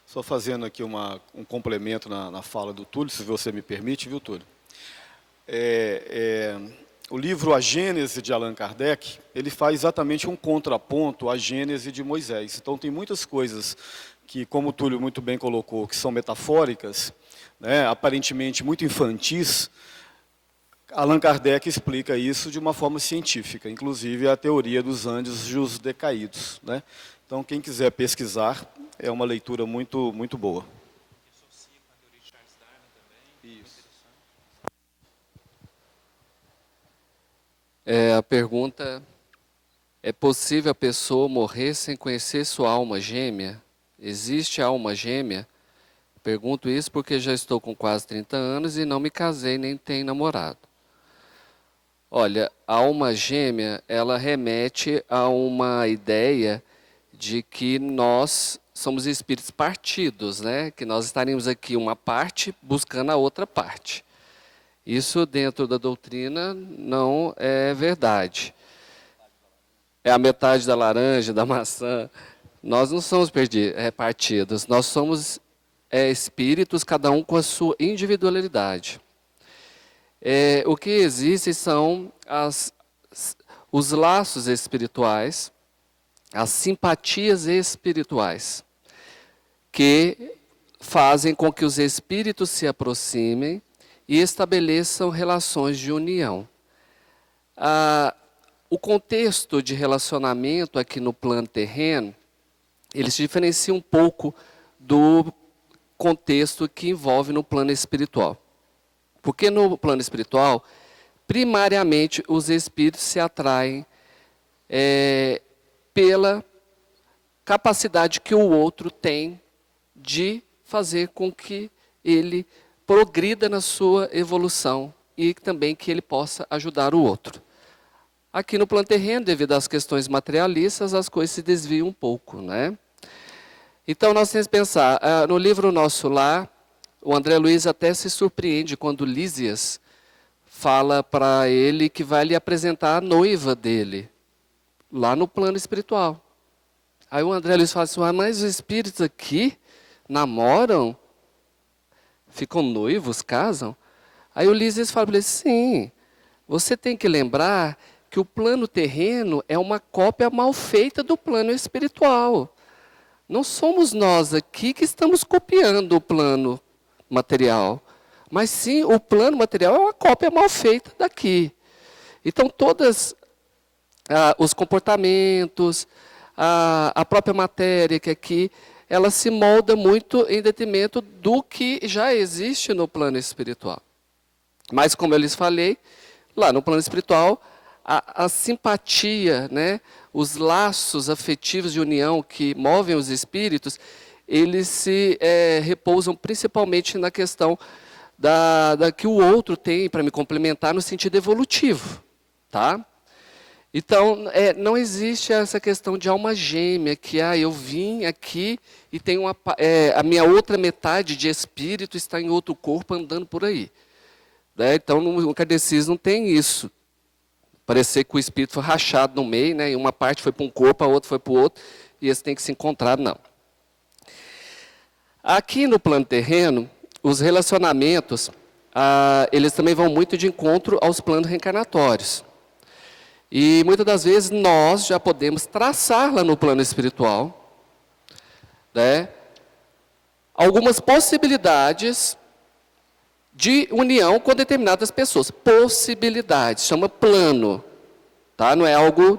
Só fazendo aqui um complemento na fala do Túlio, se você me permite, viu, Túlio? O livro A Gênese de Allan Kardec, ele faz exatamente um contraponto à Gênese de Moisés. Então, tem muitas coisas que, como o Túlio muito bem colocou, que são metafóricas, né, aparentemente muito infantis. Allan Kardec explica isso de uma forma científica, inclusive a teoria dos anjos decaídos, né? Então, quem quiser pesquisar, é uma leitura muito, muito boa. Isso. A pergunta, é possível a pessoa morrer sem conhecer sua alma gêmea? Existe alma gêmea? Pergunto isso porque já estou com quase 30 anos e não me casei nem tenho namorado. Olha, a alma gêmea, ela remete a uma ideia de que nós somos espíritos partidos, né? Que nós estaríamos aqui uma parte buscando a outra parte. Isso dentro da doutrina não é verdade. É a metade da laranja, da maçã. Nós não somos partidos, nós somos espíritos, cada um com a sua individualidade. O que existe são os laços espirituais, as simpatias espirituais, que fazem com que os espíritos se aproximem e estabeleçam relações de união. O contexto de relacionamento aqui no plano terreno, ele se diferencia um pouco do contexto que envolve no plano espiritual. Porque no plano espiritual, primariamente, os espíritos se atraem pela capacidade que o outro tem de fazer com que ele progrida na sua evolução e também que ele possa ajudar o outro. Aqui no plano terreno, devido às questões materialistas, as coisas se desviam um pouco, né? Então, nós temos que pensar, no livro Nosso Lar, o André Luiz até se surpreende quando Lísias fala para ele que vai lhe apresentar a noiva dele, lá no plano espiritual. Aí o André Luiz fala assim, mas os espíritos aqui namoram? Ficam noivos, casam? Aí o Lísias fala para ele, sim, você tem que lembrar que o plano terreno é uma cópia mal feita do plano espiritual. Não somos nós aqui que estamos copiando o plano material, mas sim o plano material é uma cópia mal feita daqui. Então todos os comportamentos, a própria matéria que aqui, ela se molda muito em detrimento do que já existe no plano espiritual. Mas como eu lhes falei, lá no plano espiritual, a simpatia, né, os laços afetivos de união que movem os espíritos, eles se repousam principalmente na questão da que o outro tem para me complementar no sentido evolutivo. Tá? Então, não existe essa questão de alma gêmea, que eu vim aqui e tenho a minha outra metade de espírito está em outro corpo andando por aí. Né? Então, no kardecismo não tem isso. Parecer que o espírito foi rachado no meio, né? E uma parte foi para um corpo, a outra foi para o outro, e eles têm que se encontrar, não. Aqui no plano terreno, os relacionamentos, eles também vão muito de encontro aos planos reencarnatórios. E muitas das vezes nós já podemos traçar lá no plano espiritual, né, algumas possibilidades de união com determinadas pessoas. Possibilidades, chama plano, tá? Não é algo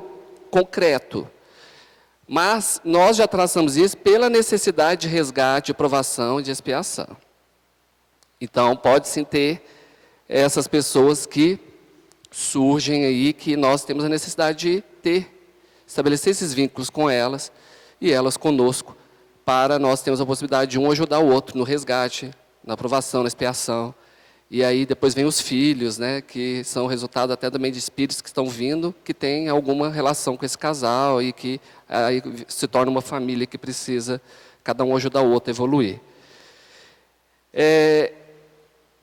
concreto. Mas nós já traçamos isso pela necessidade de resgate, de provação e de expiação. Então, pode sim ter essas pessoas que surgem aí, que nós temos a necessidade de estabelecer esses vínculos com elas e elas conosco, para nós termos a possibilidade de um ajudar o outro no resgate, na provação, na expiação. E aí depois vem os filhos, né, que são resultado até também de espíritos que estão vindo, que têm alguma relação com esse casal e que aí se torna uma família que precisa, cada um ajudar o outro a evoluir.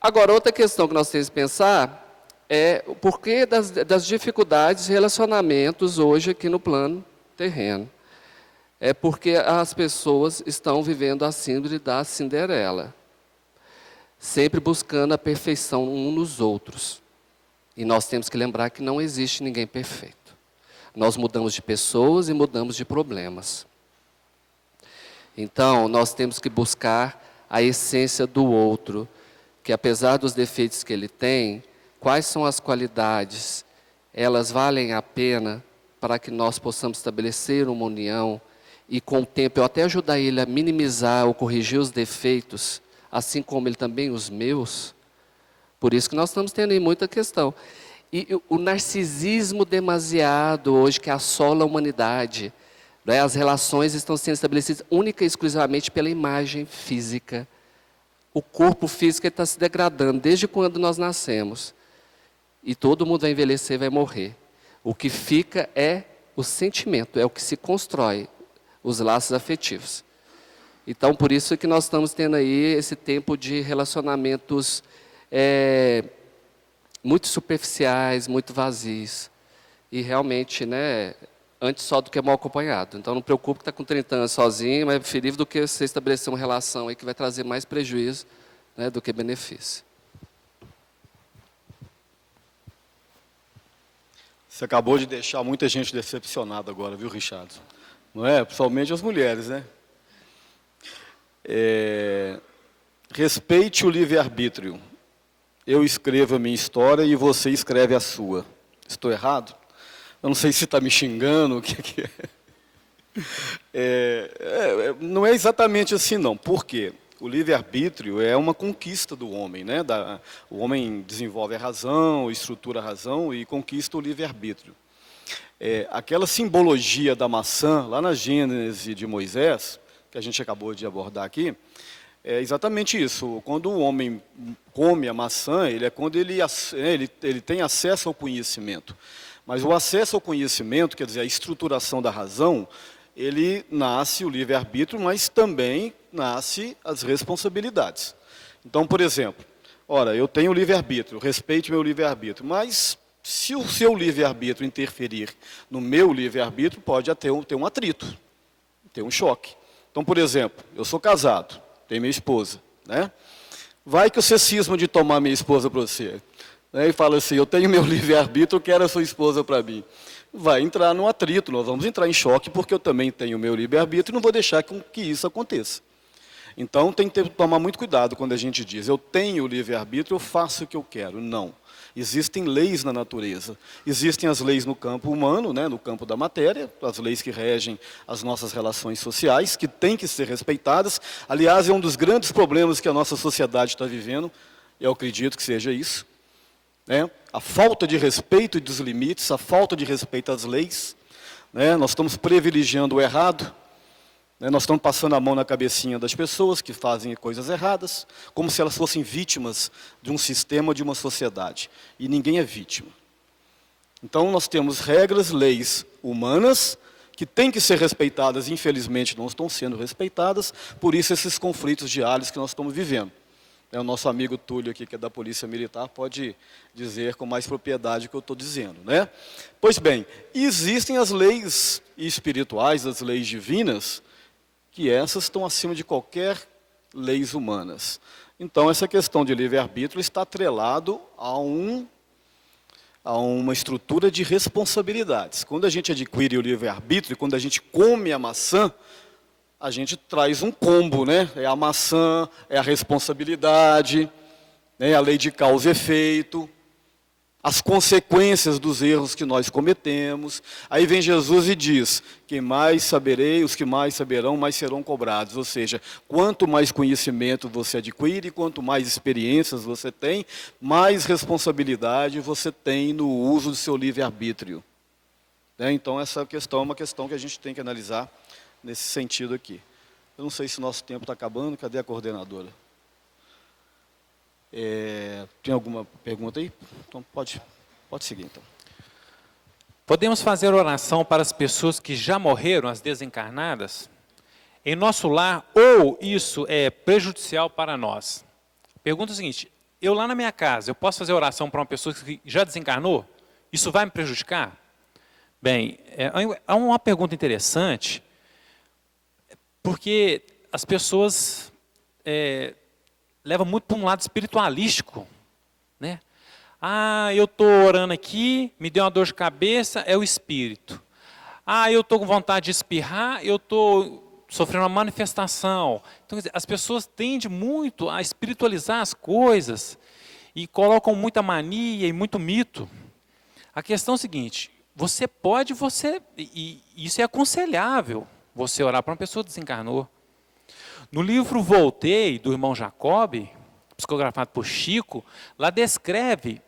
Agora, outra questão que nós temos que pensar é o porquê das dificuldades de relacionamentos hoje aqui no plano terreno. É porque as pessoas estão vivendo a síndrome da Cinderela, sempre buscando a perfeição uns nos outros. E nós temos que lembrar que não existe ninguém perfeito. Nós mudamos de pessoas e mudamos de problemas. Então, nós temos que buscar a essência do outro, que apesar dos defeitos que ele tem, quais são as qualidades, elas valem a pena para que nós possamos estabelecer uma união e com o tempo eu até ajudar ele a minimizar ou corrigir os defeitos, assim como ele também os meus. Por isso que nós estamos tendo aí muita questão. E o narcisismo demasiado hoje que assola a humanidade, né? As relações estão sendo estabelecidas única e exclusivamente pela imagem física. O corpo físico está se degradando desde quando nós nascemos. E todo mundo vai envelhecer e vai morrer. O que fica é o sentimento, é o que se constrói, os laços afetivos. Então, por isso é que nós estamos tendo aí esse tempo de relacionamentos muito superficiais, muito vazios. E realmente, né, antes só do que mal acompanhado. Então, não preocupe que está com 30 anos sozinho, mas é preferível do que você estabelecer uma relação aí que vai trazer mais prejuízo, né, do que benefício. Você acabou de deixar muita gente decepcionada agora, viu, Richard? Não é? Principalmente as mulheres, né? Respeite o livre-arbítrio. Eu escrevo a minha história e você escreve a sua. Estou errado? Eu não sei se está me xingando, o que é. Não é exatamente assim, não. Por quê? O livre-arbítrio é uma conquista do homem, né? O homem desenvolve a razão, estrutura a razão e conquista o livre-arbítrio. Aquela simbologia da maçã, lá na Gênese de Moisés, que a gente acabou de abordar aqui, É exatamente isso. Quando o homem come a maçã, é quando ele tem acesso ao conhecimento. Mas o acesso ao conhecimento, quer dizer, a estruturação da razão, ele nasce o livre-arbítrio, mas também nasce as responsabilidades. Então, por exemplo, ora, eu tenho livre-arbítrio, respeite meu livre-arbítrio, mas se o seu livre-arbítrio interferir no meu livre-arbítrio, pode ter um atrito, ter um choque. Então, por exemplo, eu sou casado, tenho minha esposa, né? Vai que você cisma de tomar minha esposa para você, né? E fala assim, eu tenho meu livre-arbítrio, eu quero a sua esposa para mim. Vai entrar num atrito, nós vamos entrar em choque, porque eu também tenho meu livre-arbítrio e não vou deixar que isso aconteça. Então, tem que tomar muito cuidado quando a gente diz, eu tenho livre-arbítrio, eu faço o que eu quero. Não. Existem leis na natureza. Existem as leis no campo humano, né, no campo da matéria, as leis que regem as nossas relações sociais, que têm que ser respeitadas. Aliás, é um dos grandes problemas que a nossa sociedade está vivendo, e eu acredito que seja isso, né? A falta de respeito dos limites, a falta de respeito às leis, né? Nós estamos privilegiando o errado, né? Nós estamos passando a mão na cabecinha das pessoas que fazem coisas erradas, como se elas fossem vítimas de um sistema, de uma sociedade. E ninguém é vítima. Então nós temos regras, leis humanas, que têm que ser respeitadas, infelizmente não estão sendo respeitadas, por isso esses conflitos diários que nós estamos vivendo. O nosso amigo Túlio aqui, que é da Polícia Militar, pode dizer com mais propriedade o que eu estou dizendo, né? Pois bem, existem as leis espirituais, as leis divinas, que essas estão acima de qualquer leis humanas. Então, essa questão de livre-arbítrio está atrelado a uma estrutura de responsabilidades. Quando a gente adquire o livre-arbítrio, quando a gente come a maçã, a gente traz um combo, né? É a maçã, é a responsabilidade, né? A lei de causa e efeito, as consequências dos erros que nós cometemos. Aí vem Jesus e diz, quem mais saberei, os que mais saberão, mais serão cobrados. Ou seja, quanto mais conhecimento você adquire, quanto mais experiências você tem, mais responsabilidade você tem no uso do seu livre-arbítrio. Né? Então, essa questão é uma questão que a gente tem que analisar nesse sentido aqui. Eu não sei se o nosso tempo está acabando, cadê a coordenadora? Tem alguma pergunta aí? Então pode seguir então. Podemos fazer oração para as pessoas que já morreram, as desencarnadas, em nosso lar, ou isso é prejudicial para nós? Pergunta é o seguinte, eu lá na minha casa, eu posso fazer oração para uma pessoa que já desencarnou? Isso vai me prejudicar? Bem, é uma pergunta interessante, porque as pessoas levam muito para um lado espiritualístico, né? Ah, eu estou orando aqui, me deu uma dor de cabeça, é o espírito. Ah, eu estou com vontade de espirrar, eu estou sofrendo uma manifestação. Então, quer dizer, as pessoas tendem muito a espiritualizar as coisas e colocam muita mania e muito mito. A questão é a seguinte, e isso é aconselhável, você orar para uma pessoa que desencarnou. No livro Voltei, do irmão Jacob, psicografado por Chico, lá descreve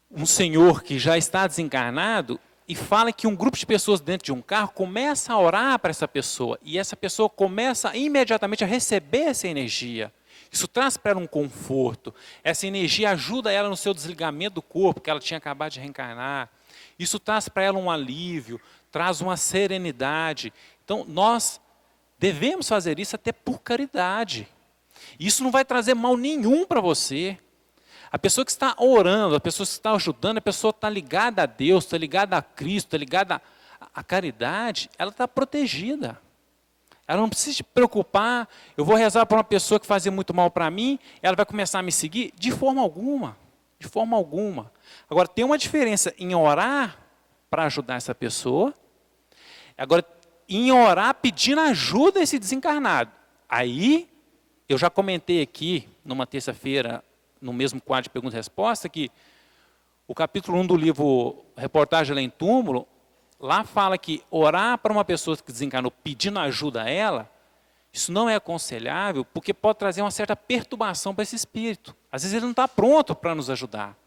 um senhor que já está desencarnado e fala que um grupo de pessoas dentro de um carro começa a orar para essa pessoa e essa pessoa começa imediatamente a receber essa energia. Isso traz para ela um conforto. Essa energia ajuda ela no seu desligamento do corpo, que ela tinha acabado de reencarnar. Isso traz para ela um alívio, traz uma serenidade. Então, nós devemos fazer isso até por caridade. Isso não vai trazer mal nenhum para você. A pessoa que está orando, a pessoa que está ajudando, a pessoa está ligada a Deus, está ligada a Cristo, está ligada à caridade, ela está protegida. Ela não precisa se preocupar, eu vou rezar para uma pessoa que fazia muito mal para mim, ela vai começar a me seguir? De forma alguma, de forma alguma. Agora, tem uma diferença em orar para ajudar essa pessoa, agora, em orar pedindo ajuda a esse desencarnado. Aí, eu já comentei aqui, numa terça-feira, no mesmo quadro de pergunta e resposta, que o capítulo 1 do livro Reportagem Além Túmulo, lá fala que orar para uma pessoa que desencarnou pedindo ajuda a ela, isso não é aconselhável, porque pode trazer uma certa perturbação para esse espírito. Às vezes ele não está pronto para nos ajudar.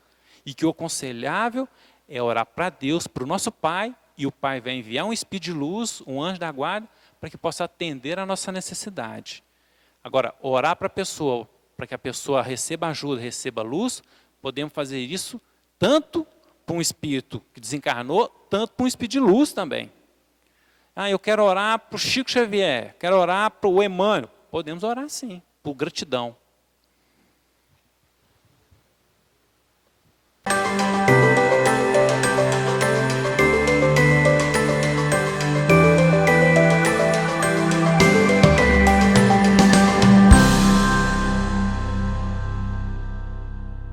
E que o aconselhável é orar para Deus, para o nosso Pai, e o Pai vai enviar um espírito de luz, um anjo da guarda, para que possa atender a nossa necessidade. Agora, orar para a pessoa, para que a pessoa receba ajuda, receba luz, podemos fazer isso tanto para um espírito que desencarnou, tanto para um espírito de luz também. Eu quero orar para o Chico Xavier, quero orar para o Emmanuel. Podemos orar sim, por gratidão.